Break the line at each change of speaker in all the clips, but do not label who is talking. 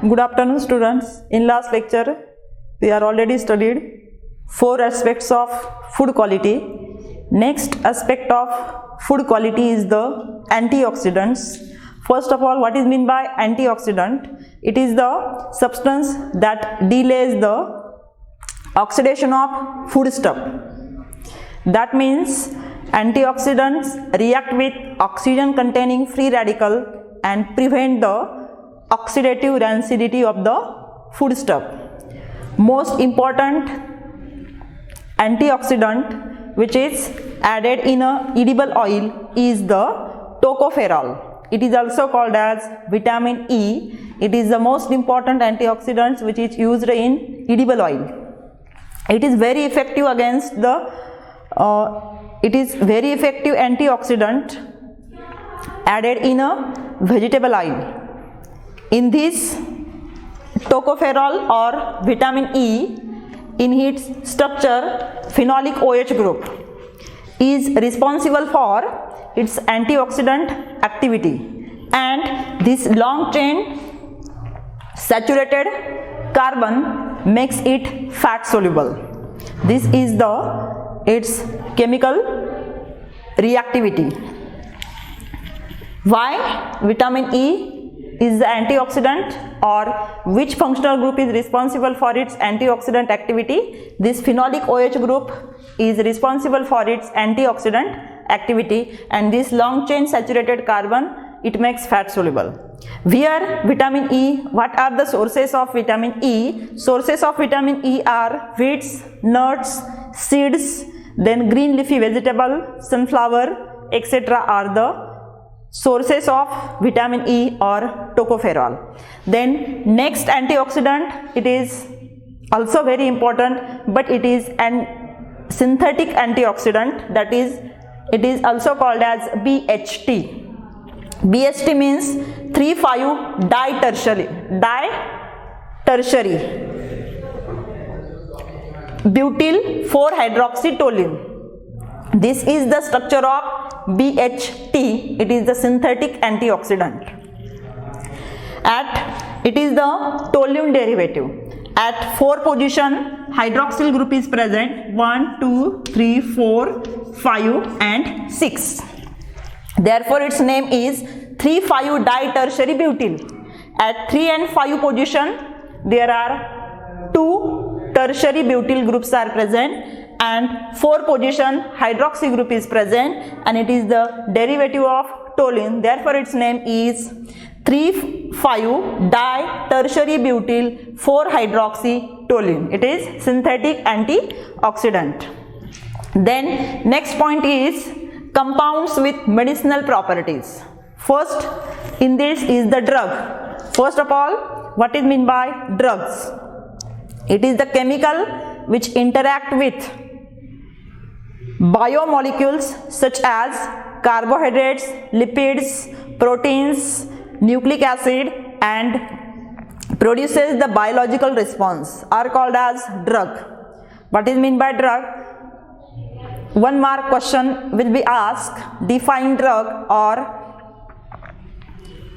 Good afternoon, students. In last lecture, we are already studied 4 aspects of food quality. Next aspect of food quality is the antioxidants. First of all, what is meant by antioxidant? It is the substance that delays the oxidation of foodstuff. That means antioxidants react with oxygen containing free radical and prevent the oxidative rancidity of the foodstuff. Most important antioxidant which is added in a edible oil is the tocopherol. It is also called as vitamin E. It is the most important antioxidant which is used in edible oil. It is very effective against the antioxidant added in a vegetable oil. In this tocopherol or vitamin E, in its structure, phenolic OH group is responsible for its antioxidant activity, and this long chain saturated carbon makes it fat soluble. This is its chemical reactivity. Why vitamin E is the antioxidant, or which functional group is responsible for its antioxidant activity? This phenolic OH group is responsible for its antioxidant activity, and this long chain saturated carbon, it makes fat soluble. Where vitamin E, what are the sources of vitamin E? Sources of vitamin E are wheats, nuts, seeds, then green leafy vegetable, sunflower, etc. are the sources of vitamin E or tocopherol. Then next antioxidant, it is also very important, but it is an synthetic antioxidant, that is, it is also called as BHT. BHT means 3,5-ditertiary butyl 4-hydroxytoluene. This is the structure of BHT. It is the synthetic antioxidant. It is the toluene derivative. At 4 position, hydroxyl group is present, 1, 2, 3, 4, 5 and 6. Therefore, its name is 3,5-ditertiary butyl. At 3 and 5 position, there are 2 tertiary butyl groups are present, and 4 position hydroxy group is present, and it is the derivative of toluene. Therefore, its name is 3,5-ditertiary butyl 4-hydroxytoluene. It is synthetic antioxidant. Then next point is compounds with medicinal properties. First in this is the drug. First of all, what is meant by drugs? It is the chemical which interact with biomolecules such as carbohydrates, lipids, proteins, nucleic acid, and produces the biological response are called as drug. What is meant by drug? 1 mark question will be asked, define drug, or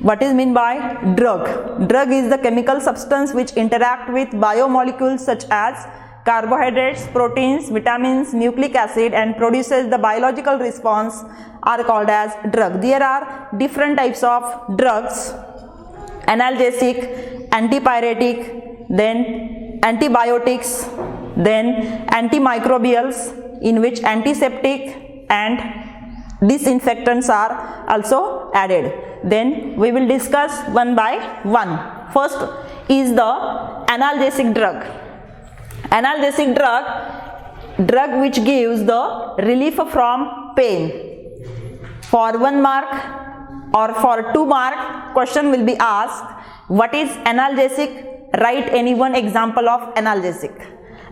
what is meant by drug? Drug is the chemical substance which interact with biomolecules such as carbohydrates, proteins, vitamins, nucleic acid, and produces the biological response are called as drug. There are different types of drugs: analgesic, antipyretic, then antibiotics, then antimicrobials, in which antiseptic and disinfectants are also added. Then we will discuss one by one. First is the analgesic drug. Analgesic drug which gives the relief from pain. For 1 mark or for 2 mark question will be asked, what is analgesic? Write any one example of analgesic.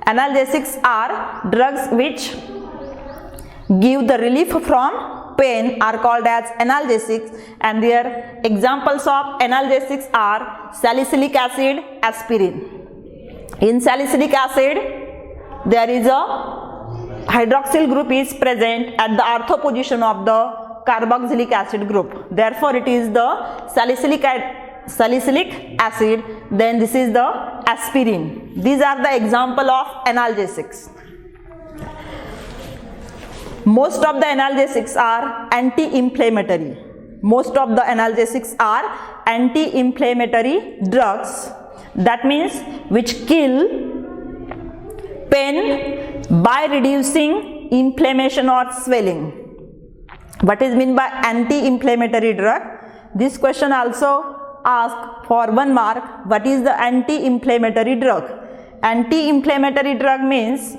Analgesics are drugs which give the relief from pain are called as analgesics, and their examples of analgesics are salicylic acid, aspirin. In salicylic acid, there is a hydroxyl group is present at the ortho position of the carboxylic acid group. Therefore, it is the salicylic salicylic acid, then this is the aspirin. These are the example of analgesics. Most of the analgesics are anti-inflammatory. Most of the analgesics are anti-inflammatory drugs. That means which kill pain by reducing inflammation or swelling. What is meant by anti-inflammatory drug? This question also asked for 1 mark. What is the anti-inflammatory drug? Anti-inflammatory drug means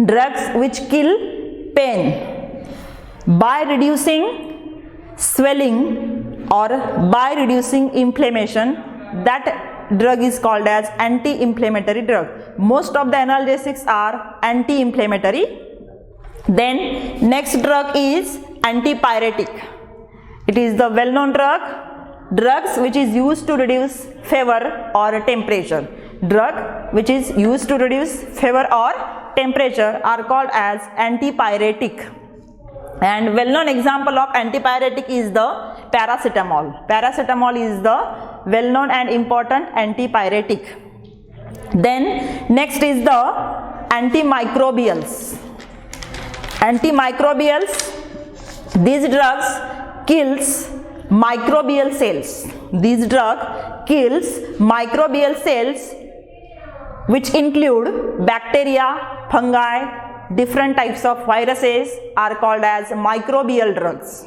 drugs which kill pain by reducing swelling or by reducing inflammation. That drug is called as anti-inflammatory drug. Most of the analgesics are anti-inflammatory. Then next drug is antipyretic. It is the well-known drug. Drugs which is used to reduce fever or temperature. Drug which is used to reduce fever or temperature are called as antipyretic. And well-known example of antipyretic is the paracetamol. Paracetamol is the well-known and important antipyretic. Then next is the antimicrobials. Antimicrobials, these drugs kills microbial cells. These drug kills microbial cells which include bacteria, fungi, different types of viruses are called as microbial drugs.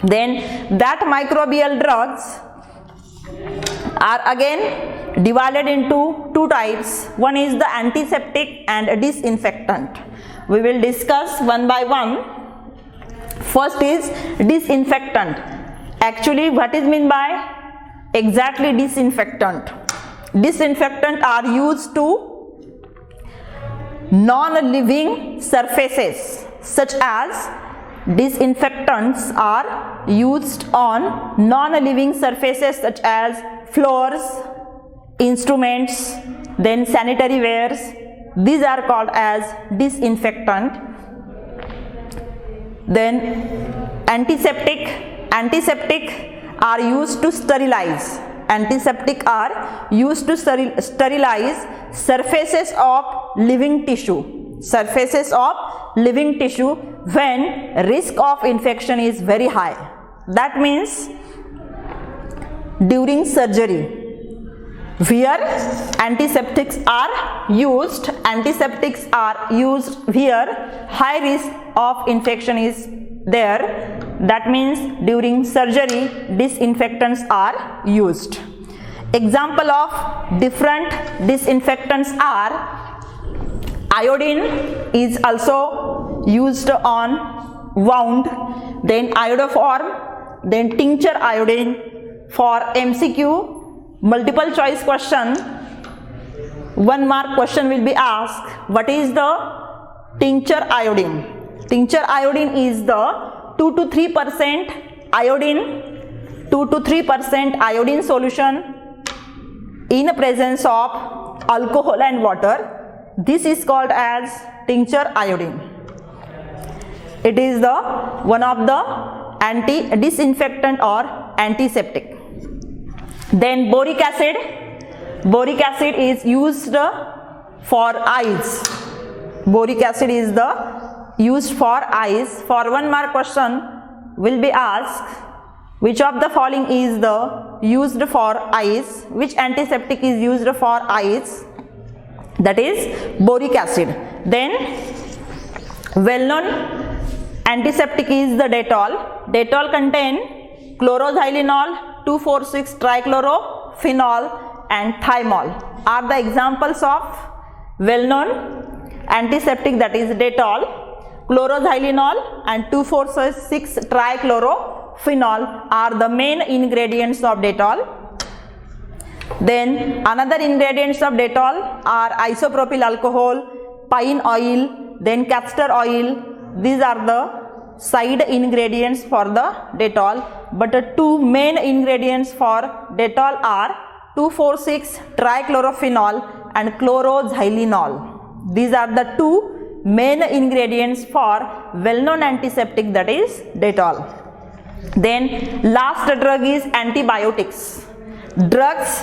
Then that microbial drugs are again divided into 2 types. One is the antiseptic and disinfectant. We will discuss one by one. First is disinfectant. Actually, what is meant by exactly disinfectant? Disinfectant are used to non-living surfaces, such as disinfectants are used on non-living surfaces such as floors, instruments, then sanitary wares. These are called as disinfectant. Then antiseptic. Antiseptic are used to sterilize. Antiseptic are used to sterilize surfaces of living tissue. Surfaces of living tissue when risk of infection is very high. That means during surgery where antiseptics are used where high risk of infection is there. That means during surgery disinfectants are used. Example of different disinfectants are iodine is also used on wound, then iodoform, then tincture iodine. For MCQ multiple choice question, 1 mark question will be asked, what is the tincture iodine? Tincture iodine is the 2 to 3% iodine, 2 to 3% iodine solution in presence of alcohol and water. This is called as tincture iodine. It is the one of the anti-disinfectant or antiseptic. Then boric acid. Boric acid is used for eyes. Boric acid is the used for eyes. For 1 mark question will be asked, which of the following is the used for eyes? Which antiseptic is used for eyes? That is boric acid. Then well-known antiseptic is the Dettol. Dettol contain chloroxylenol, 2,4,6-trichlorophenol and thymol are the examples of well-known antiseptic, that is Dettol. Chloroxylenol and 2,4,6-trichlorophenol are the main ingredients of Dettol. Then another ingredients of Dettol are isopropyl alcohol, pine oil, then castor oil. These are the side ingredients for the Dettol, but the 2 main ingredients for Dettol are 2,4,6-trichlorophenol and chloroxylenol. These are the 2 main ingredients for well-known antiseptic, that is Dettol. Then last drug is antibiotics. Drugs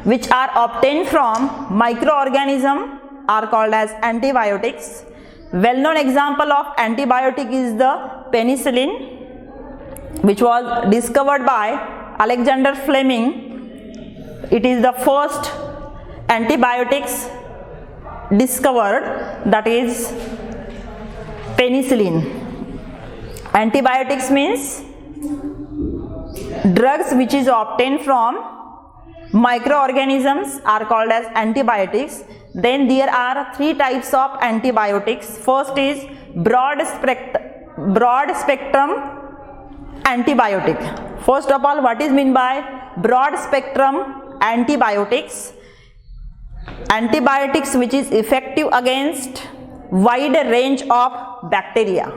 which are obtained from microorganism are called as antibiotics. Well-known example of antibiotic is the penicillin, which was discovered by Alexander Fleming. It is the first antibiotics discovered, that is penicillin. Antibiotics means drugs which is obtained from microorganisms are called as antibiotics. Then there are three types of antibiotics. First is broad spectrum antibiotic. First of all, what is meant by broad spectrum antibiotics? Antibiotics which is effective against wide range of bacteria.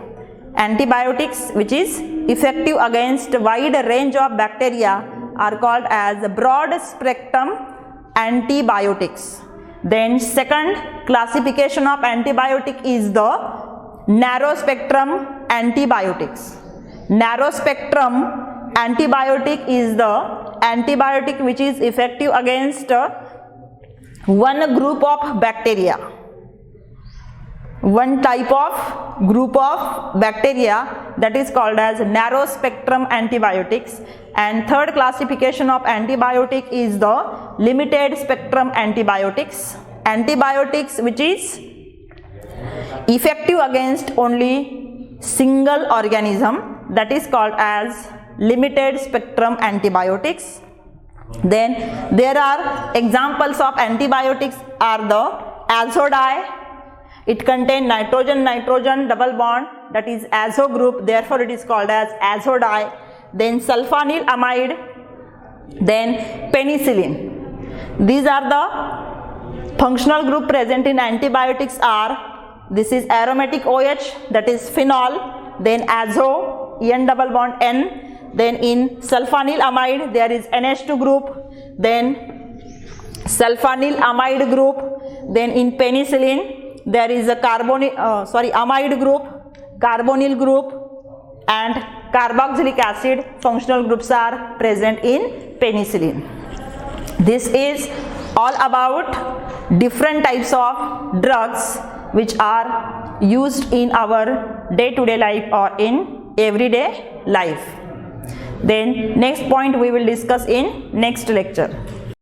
Antibiotics which is effective against wide range of bacteria are called as broad spectrum antibiotics. Then second classification of antibiotic is the narrow spectrum antibiotics. Narrow spectrum antibiotic is the antibiotic which is effective against one group of bacteria, one type of group of bacteria, that is called as narrow spectrum antibiotics. And third classification of antibiotic is the limited spectrum antibiotics. Antibiotics which is effective against only single organism, that is called as limited spectrum antibiotics. Then there are examples of antibiotics are the azo-dye. It contains nitrogen double bond, that is azo group, therefore it is called as azo-dye. Then sulfanylamide, then penicillin. These are the functional group present in antibiotics are, this is aromatic OH, that is phenol, then azo, N double bond N, then in sulfanylamide there is NH2 group, then sulfanylamide group, then in penicillin there is a amide group, carbonyl group and carboxylic acid functional groups are present in penicillin. This is all about different types of drugs which are used in our day-to-day life or in everyday life. Then next point we will discuss in next lecture.